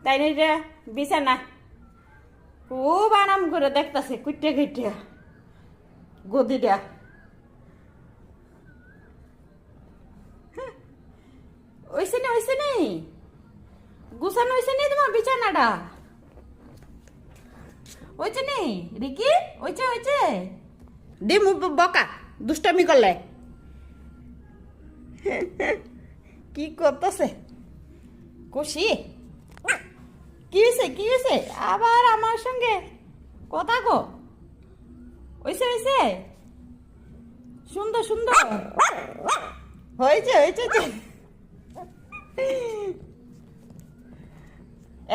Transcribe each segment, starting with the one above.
তাই রে বিছানা খুব আরাম করে দেখতেছে কুটে কুটে গদিটা। ওইসে নেই গুছানো হয়েছে নেই তোমার বিছানাটা? ওইছে নেই রিকি? ওইছে ডিমু বকা দুষ্টামি করলে কি করতেছে খুশি? কি হয়েছে আবার আমার সঙ্গে কথা গো? হয়েছে সুন্দর হয়েছে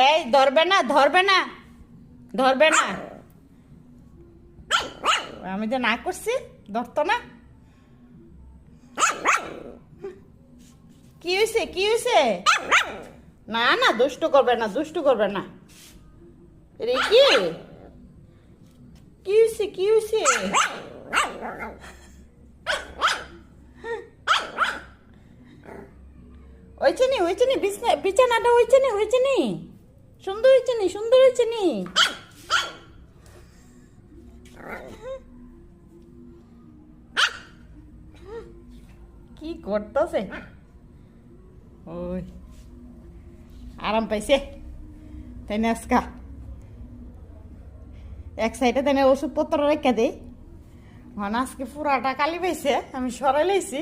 এই ধরবে না আমি তো না করছি ধরতো না। কি হয়েছে? না দুষ্টু করবে না রিকি। কি হয়েছে? হয়েছে নি বিছানাটা হয়েছে নি সুন্দর হয়েছে নি কি করতেছে? ওই আরাম পাইছে তাই না? আজকা এক সাইডে তাই ওষুধপত্র রেখে দেই। আজকে পুরাটা কালি পাইছে, আমি সরাই লাইছি।